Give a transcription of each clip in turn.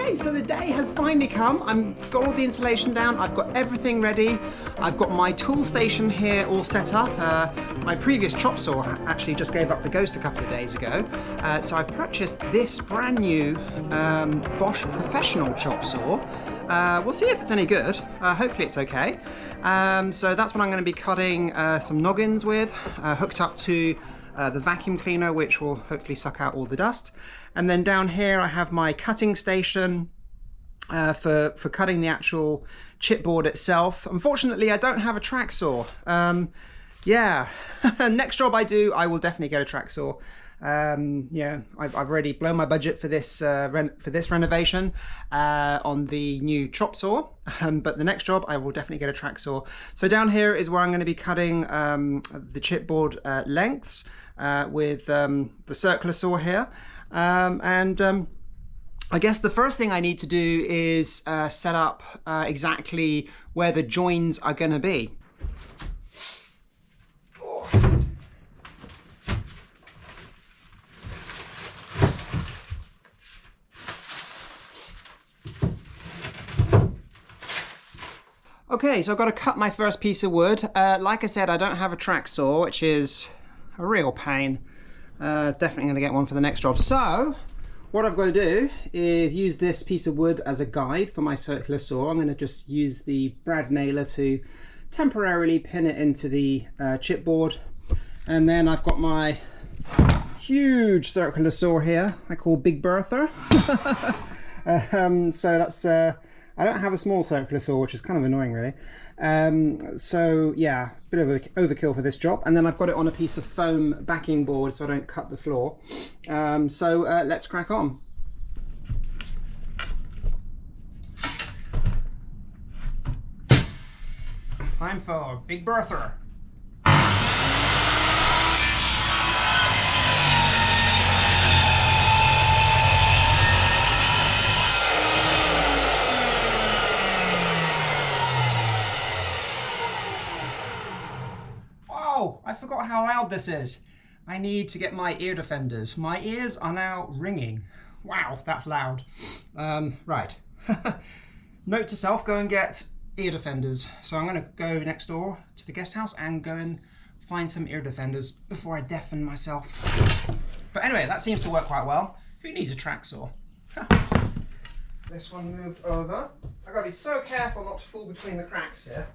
Okay, so the day has finally come. I've got all the insulation down, I've got everything ready. I've got my tool station here all set up. My previous chop saw actually just gave up the ghost a couple of days ago. So I've purchased this brand new Bosch professional chop saw. We'll see if it's any good. Hopefully it's okay. So that's what I'm going to be cutting some noggins with, hooked up to the vacuum cleaner, which will hopefully suck out all the dust. And then down here I have my cutting station for cutting the actual chipboard itself. Unfortunately, I don't have a track saw. Yeah, next job I do, I will definitely get a track saw. Yeah, I've already blown my budget for this renovation on the new chop saw, but the next job I will definitely get a track saw. So down here is where I'm going to be cutting the chipboard lengths with the circular saw here, I guess the first thing I need to do is set up exactly where the joins are going to be. Okay, so I've got to cut my first piece of wood. Like I said, I don't have a track saw, which is a real pain. Definitely going to get one for the next job. So, what I've got to do is use this piece of wood as a guide for my circular saw. I'm going to just use the brad nailer to temporarily pin it into the chipboard. And then I've got my huge circular saw here, I call Big Bertha. So that's... I don't have a small circular saw, which is kind of annoying really. So yeah, bit of overkill for this job. And then I've got it on a piece of foam backing board so I don't cut the floor. So let's crack on. Time for Big Bertha. I forgot how loud this is. I need to get my ear defenders. My ears are now ringing. Wow, that's loud. Right. Note to self, go and get ear defenders. So I'm going to go next door to the guest house and go and find some ear defenders before I deafen myself. But anyway, that seems to work quite well. Who needs a track saw? This one moved over. I've got to be so careful not to fall between the cracks here.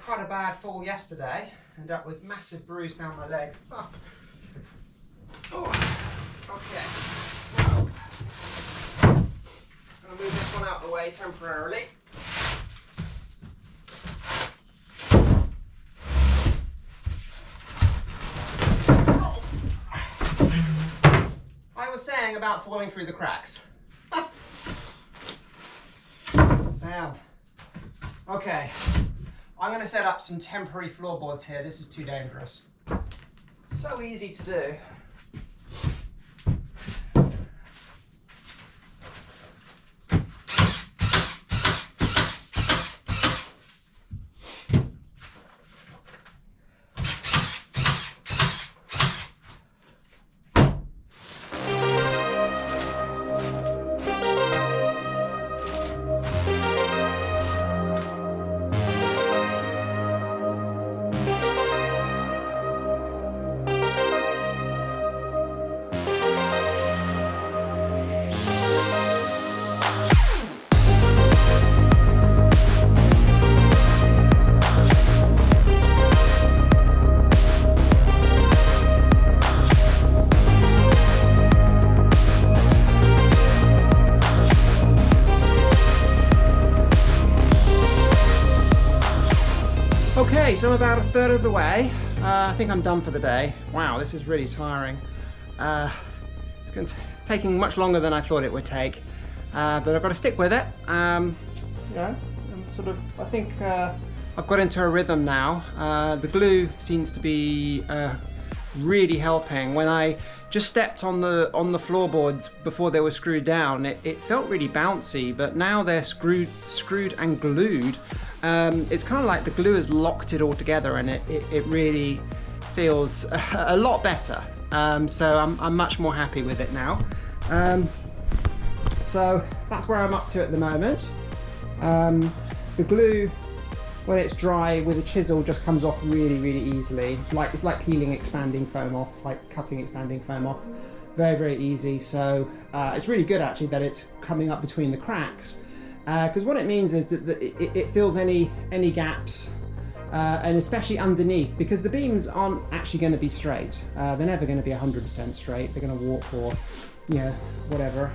Quite a bad fall yesterday. Ended up with massive bruise down my leg. Oh. Oh. Okay, so I'm gonna move this one out of the way temporarily. Oh. I was saying about falling through the cracks. Damn. Okay. I'm going to set up some temporary floorboards here. This is too dangerous. So easy to do. Okay, so I'm about a third of the way. I think I'm done for the day. Wow, this is really tiring. It's taking much longer than I thought it would take, but I've got to stick with it. Yeah, I think I've got into a rhythm now. The glue seems to be really helping. When I just stepped on the floorboards before they were screwed down, it felt really bouncy, but now they're screwed and glued. It's kind of like the glue has locked it all together, and it really feels a lot better. So I'm much more happy with it now. So that's where I'm up to at the moment. The glue, when it's dry with a chisel, just comes off really, really easily. It's like peeling expanding foam off, like cutting expanding foam off. Very, very easy. So it's really good actually that it's coming up between the cracks, because what it means is that it fills any gaps, and especially underneath, because the beams aren't actually going to be straight. They're never going to be 100% straight. They're going to warp or, you know, whatever.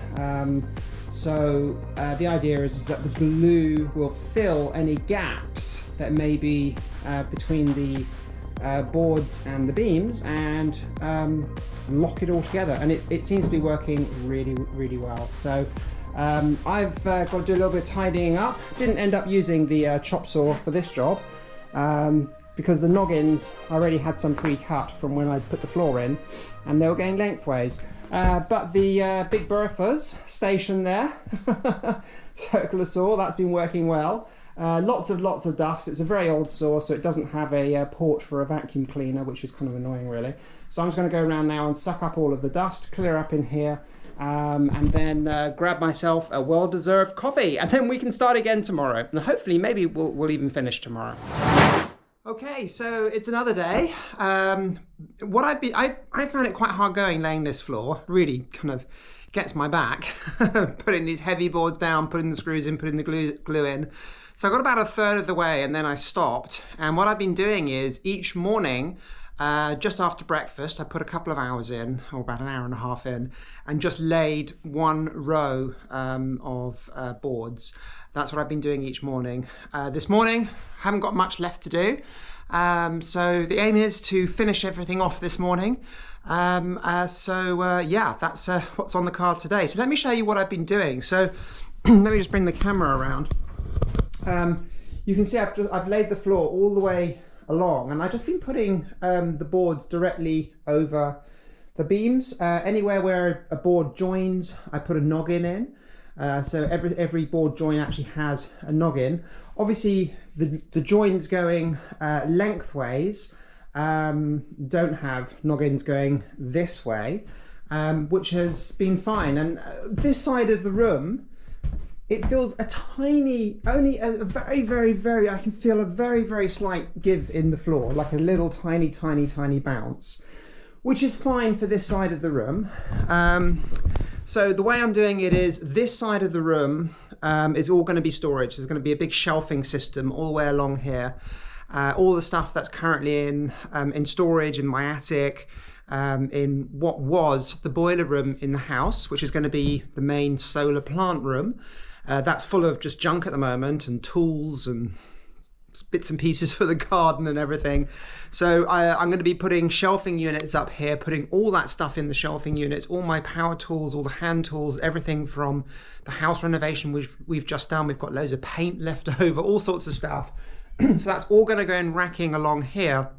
So the idea is that the glue will fill any gaps that may be between the boards and the beams, and lock it all together, and it seems to be working really, really well. So I've got to do a little bit of tidying up. Didn't end up using the chop saw for this job, because the noggins I already had some pre-cut from when I put the floor in, and they were going lengthways. But the Big Bertha's station there, circular saw, that's been working well. Lots of dust. It's a very old saw, so it doesn't have a port for a vacuum cleaner, which is kind of annoying really. So I'm just going to go around now and suck up all of the dust, clear up in here, and then grab myself a well-deserved coffee, and then we can start again tomorrow. And hopefully maybe we'll even finish tomorrow. Okay, so it's another day. I found it quite hard going laying this floor. Really kind of gets my back. Putting these heavy boards down, putting the screws in, putting the glue in. So I got about a third of the way and then I stopped. And what I've been doing is each morning, just after breakfast, I put a couple of hours in, or about an hour and a half in, and just laid one row of boards. That's what I've been doing each morning. This morning, haven't got much left to do. So the aim is to finish everything off this morning. Yeah, that's what's on the card today. So let me show you what I've been doing. So let me just bring the camera around. You can see I've laid the floor all the way along, and I've just been putting the boards directly over the beams. Anywhere where a board joins, I put a noggin in. So every board join actually has a noggin. Obviously the joins going lengthways don't have noggins going this way, which has been fine. And this side of the room, it feels a tiny, only a very, very, very, I can feel a very, very slight give in the floor, like a little tiny, tiny, tiny bounce, which is fine for this side of the room. So the way I'm doing it is this side of the room is all going to be storage. There's going to be a big shelving system all the way along here. All the stuff that's currently in storage in my attic, in what was the boiler room in the house, which is going to be the main solar plant room. That's full of just junk at the moment, and tools and bits and pieces for the garden and everything. So I'm going to be putting shelving units up here, putting all that stuff in the shelving units, all my power tools, all the hand tools, everything from the house renovation which we've just done. We've got loads of paint left over, all sorts of stuff. So that's all going to go in racking along here.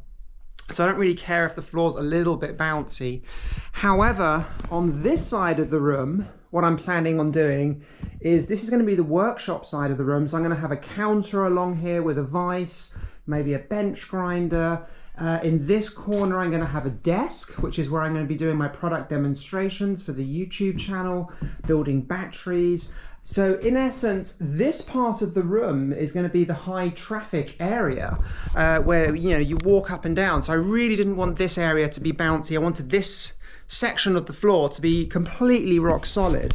So I don't really care if the floor's a little bit bouncy. However, on this side of the room, what I'm planning on doing is, this is going to be the workshop side of the room. So I'm going to have a counter along here with a vise, maybe a bench grinder. In this corner, I'm going to have a desk, which is where I'm going to be doing my product demonstrations for the YouTube channel, building batteries. So in essence, this part of the room is going to be the high traffic area, where you walk up and down. So I really didn't want this area to be bouncy. I wanted this section of the floor to be completely rock solid.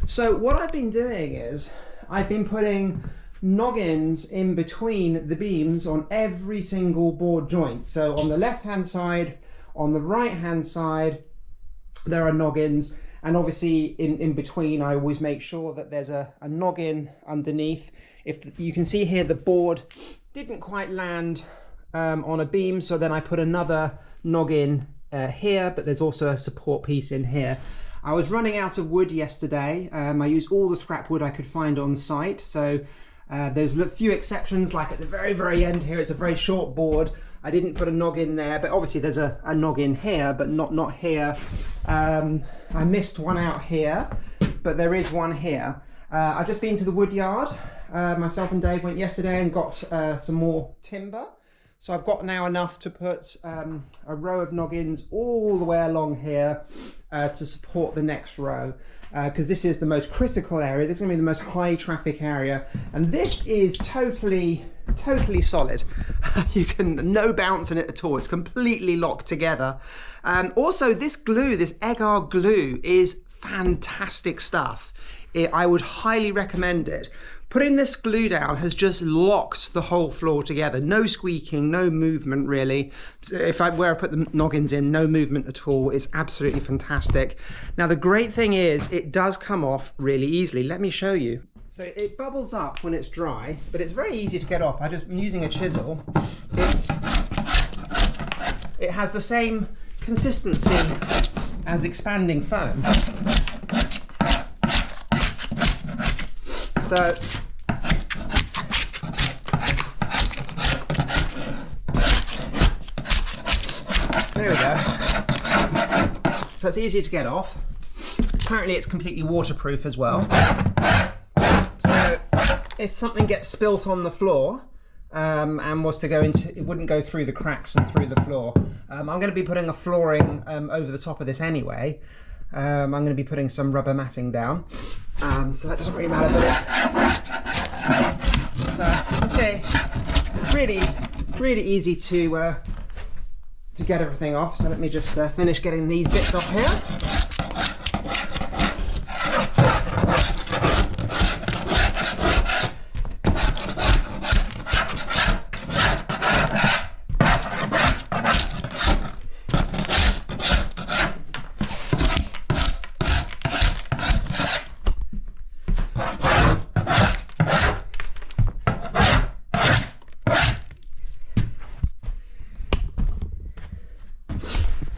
So what I've been doing is I've been putting noggins in between the beams on every single board joint. So on the left hand side, on the right hand side, there are noggins. And obviously in between, I always make sure that there's a noggin underneath. If you can see here, the board didn't quite land on a beam, so then I put another noggin here, but there's also a support piece in here. I was running out of wood yesterday. I used all the scrap wood I could find on site. So there's a few exceptions, like at the very, very end here, it's a very short board. I didn't put a noggin there, but obviously there's a noggin here, but not here. I missed one out here, but there is one here. I've just been to the wood yard. Myself and Dave went yesterday and got some more timber. So I've got now enough to put a row of noggins all the way along here to support the next row, because this is the most critical area. This is going to be the most high traffic area, and this is totally solid. You can no bounce in it at all. It's completely locked together. Also, this glue, this agar glue, is fantastic stuff. I would highly recommend it. Putting this glue down has just locked the whole floor together. No squeaking, no movement really. So where I put the noggins in, no movement at all. It's absolutely fantastic. Now the great thing is it does come off really easily. Let me show you. So it bubbles up when it's dry, but it's very easy to get off. I'm using a chisel. It has the same consistency as expanding foam. So there we go. So it's easy to get off. Apparently it's completely waterproof as well. So if something gets spilt on the floor and was to go into, it wouldn't go through the cracks and through the floor. I'm going to be putting a flooring over the top of this anyway. I'm going to be putting some rubber matting down, so that doesn't really matter, but it's, so you can see, really easy to get everything off. So let me just finish getting these bits off here.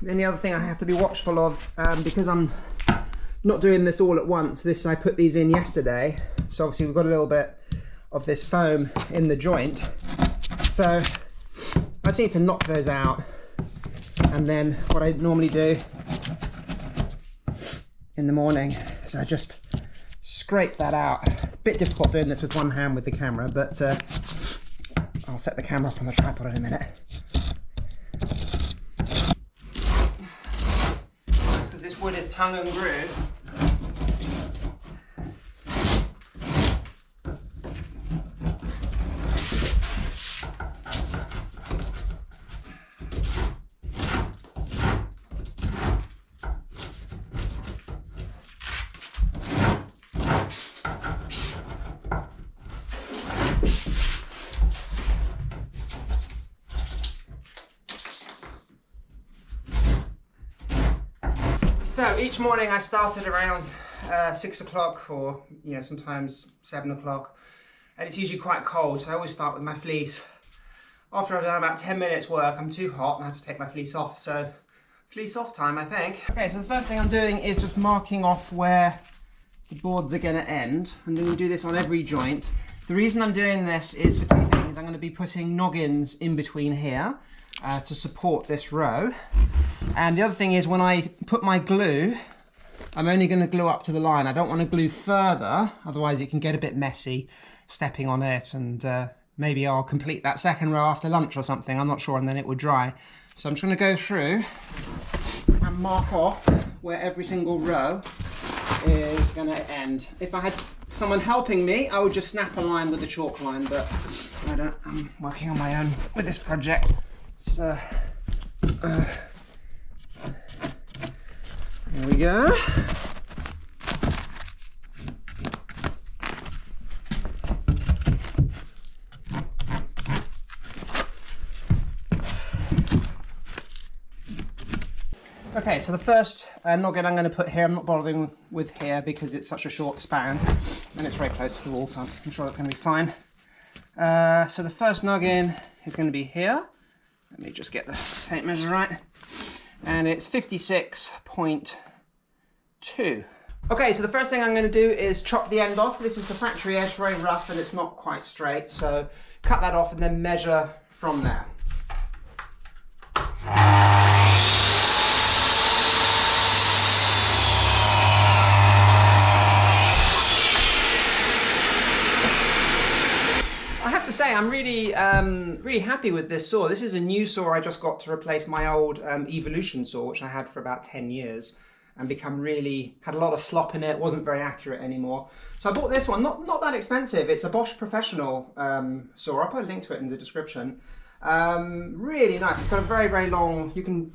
And the other thing I have to be watchful of, because I'm not doing this all at once, I put these in yesterday, so obviously we've got a little bit of this foam in the joint, so I just need to knock those out. And then what I normally do in the morning is I just scrape that out. It's a bit difficult doing this with one hand with the camera, but I'll set the camera up on the tripod in a minute. This wood is tongue and groove. So each morning I started around 6 o'clock, or sometimes 7 o'clock, and it's usually quite cold, so I always start with my fleece. After I've done about 10 minutes work, I'm too hot and I have to take my fleece off, so fleece off time, I think. Okay, so the first thing I'm doing is just marking off where the boards are going to end. I'm going to do this on every joint. The reason I'm doing this is for two things. I'm going to be putting noggins in between here to support this row. And the other thing is, when I put my glue, I'm only going to glue up to the line. I don't want to glue further, otherwise it can get a bit messy stepping on it, and maybe I'll complete that second row after lunch or something, I'm not sure, and then it would dry. So I'm just going to go through and mark off where every single row is going to end. If I had someone helping me, I would just snap a line with the chalk line, but I'm working on my own with this project. So here we go. Okay, so the first noggin I'm going to put here, I'm not bothering with here because it's such a short span and it's very close to the wall, so I'm sure that's going to be fine. So the first noggin is going to be here. Let me just get the tape measure right. And it's 56.2. Okay, so the first thing I'm going to do is chop the end off. This is the factory edge, very rough and it's not quite straight, so cut that off and then measure from there. I have to say, say, I'm really, really happy with this saw. This is a new saw I just got to replace my old Evolution saw, which I had for about 10 years. And had a lot of slop in it, wasn't very accurate anymore. So I bought this one, not that expensive. It's a Bosch Professional saw. I'll put a link to it in the description. Really nice. It's got a very, very long, you can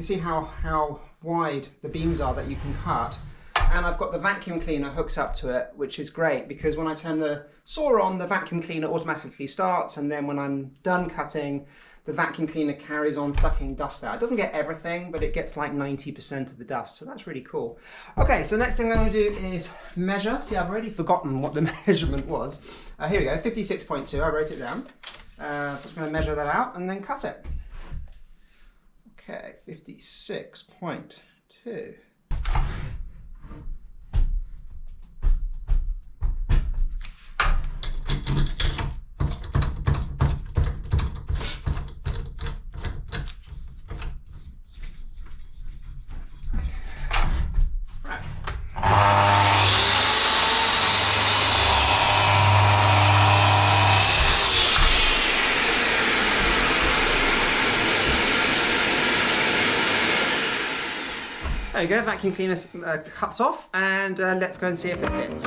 see how wide the beams are that you can cut. And I've got the vacuum cleaner hooked up to it, which is great because when I turn the saw on, the vacuum cleaner automatically starts, and then when I'm done cutting, the vacuum cleaner carries on sucking dust out. It doesn't get everything, but it gets like 90% of the dust, so that's really cool. Okay, so next thing I'm going to do is measure. See, I've already forgotten what the measurement was. Here we go, 56.2, I wrote it down. Just going to measure that out and then cut it. Okay, 56.2. There you go, vacuum cleaner cuts off, and let's go and see if it fits.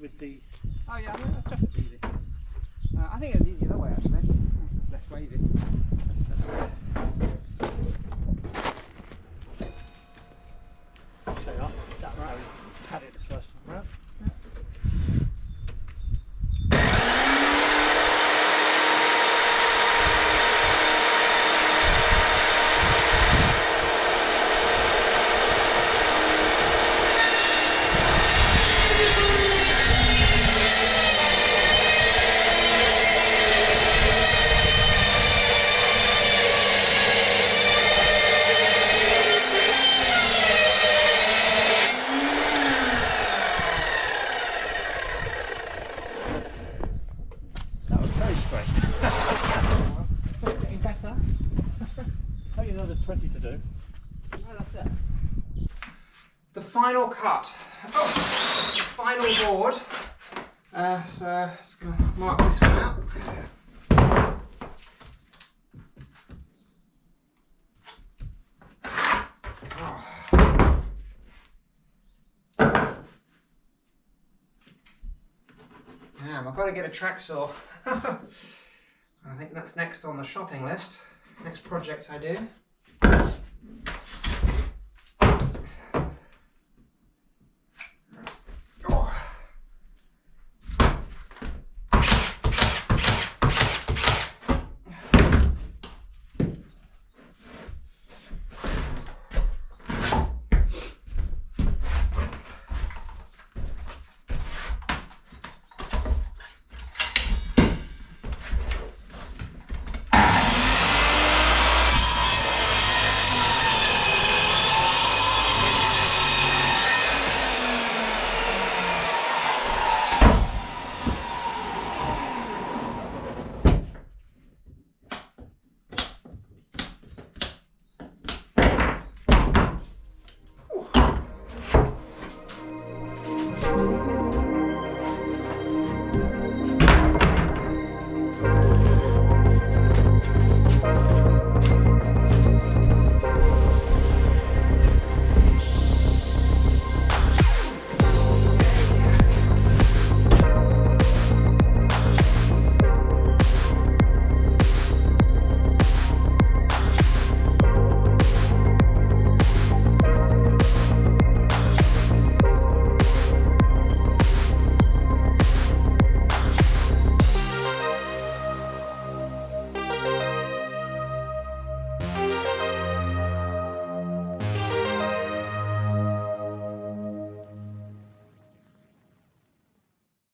With the... Oh yeah, I mean, that's just as easy. I think it's easier that way actually. It's less wavy. Let's There you are. That was how you had it the first time round. getting better. Oh, you know there's 20 to do. No, that's it. The final cut. Oh, the final board. So it's going to mark this one out. am. I've got to get a track saw. I think that's next on the shopping list. Next project I do.